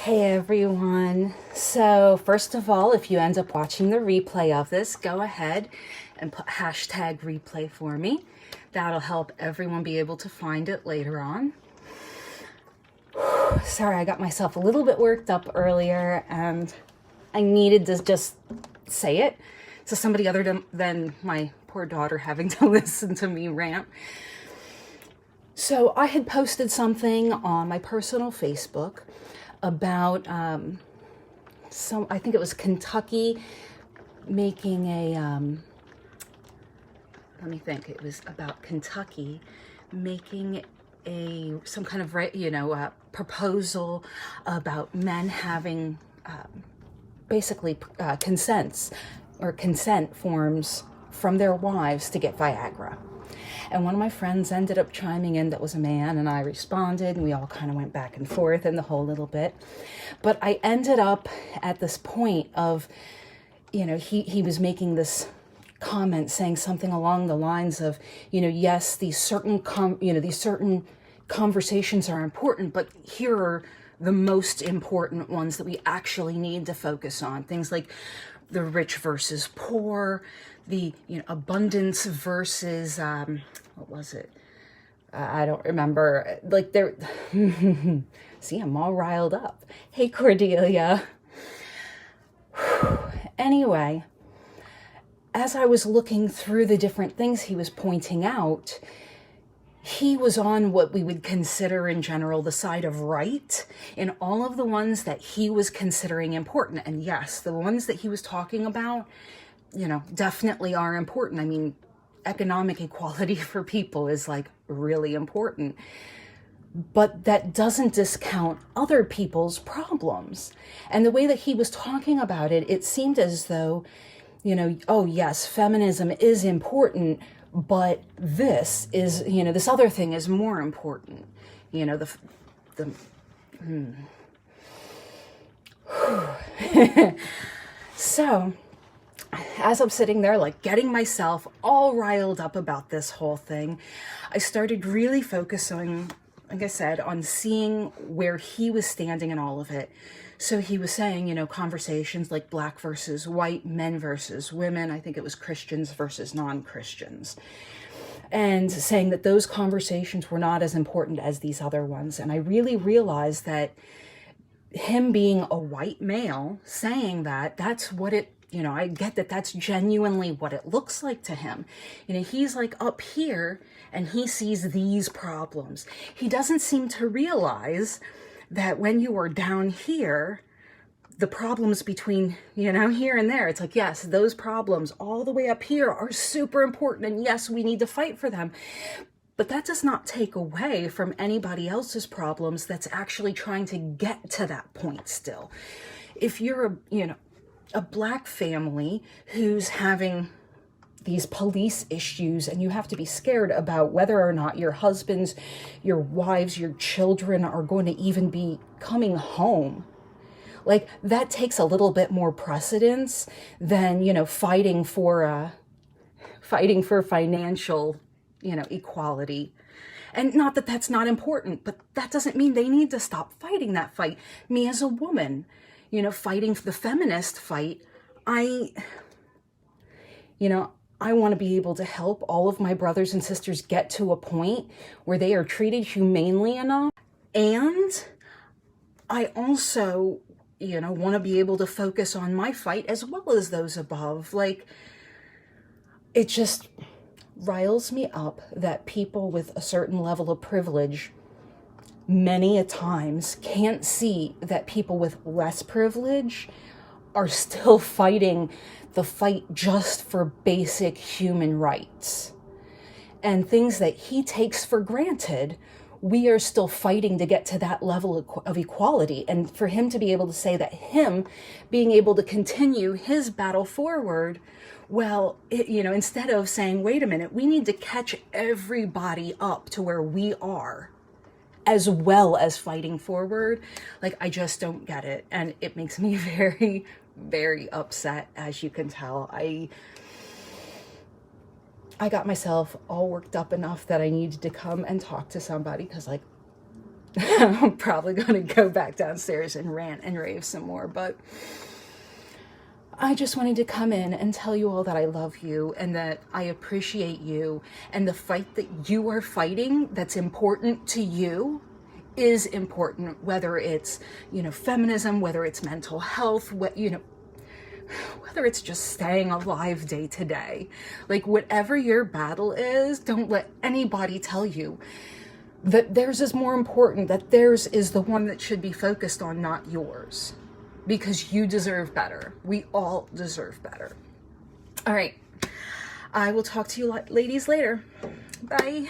Hey everyone. So first of all, if you end up watching the replay of this, go ahead and put hashtag replay for me. That'll help everyone be able to find it later on. Sorry, I got myself a little bit worked up earlier and I needed to just say it to somebody other than my poor daughter having to listen to me rant. So I had posted something on my personal Facebook about I think it was Kentucky making let me think, it was about Kentucky making some kind of proposal about men having basically consent forms from their wives to get Viagra. And one of my friends ended up chiming in that was a man, and I responded, and we all kind of went back and forth in the whole little bit. But I ended up at this point of, he was making this comment saying something along the lines of, yes, these certain conversations are important, but here are the most important ones that we actually need to focus on. Things like the rich versus poor, the abundance versus what was it? I don't remember. Like there, see, I'm all riled up. Hey, Cordelia. Anyway, as I was looking through the different things he was pointing out, he was on what we would consider in general the side of right in all of the ones that he was considering important. And yes, the ones that he was talking about, definitely are important. I mean, economic equality for people is like really important. But that doesn't discount other people's problems. And the way that he was talking about it, it seemed as though, oh yes, feminism is important, but this is, this other thing is more important. So, as I'm sitting there, like getting myself all riled up about this whole thing, I started really focusing, like I said, on seeing where he was standing in all of it. So he was saying, conversations like black versus white, men versus women. I think it was Christians versus non-Christians. And saying that those conversations were not as important as these other ones. And I really realized that him being a white male saying that's what it, I get that that's genuinely what it looks like to him. He's like up here and he sees these problems. He doesn't seem to realize that when you are down here, the problems between, here and there, it's like, yes, those problems all the way up here are super important. And yes, we need to fight for them. But that does not take away from anybody else's problems that's actually trying to get to that point still. If you're a black family who's having these police issues and you have to be scared about whether or not your husbands, your wives, your children are going to even be coming home, like that takes a little bit more precedence than, fighting for financial, equality. And not that that's not important, but that doesn't mean they need to stop fighting that fight. Me as a woman, fighting for the feminist fight, I want to be able to help all of my brothers and sisters get to a point where they are treated humanely enough. And I also, want to be able to focus on my fight as well as those above. Like, it just riles me up that people with a certain level of privilege many a times can't see that people with less privilege are still fighting the fight just for basic human rights. And things that he takes for granted, we are still fighting to get to that level of equality. And for him to be able to say that him being able to continue his battle forward, well, instead of saying, wait a minute, we need to catch everybody up to where we are, as well as fighting forward. Like, I just don't get it. And it makes me very, very upset, as you can tell. I got myself all worked up enough that I needed to come and talk to somebody because, like, I'm probably going to go back downstairs and rant and rave some more, but I just wanted to come in and tell you all that I love you and that I appreciate you, and the fight that you are fighting that's important to you is important, whether it's, feminism, whether it's mental health, whether it's just staying alive day to day. Like, whatever your battle is, don't let anybody tell you that theirs is more important, that theirs is the one that should be focused on, not yours. Because you deserve better. We all deserve better. All right. I will talk to you ladies later. Bye.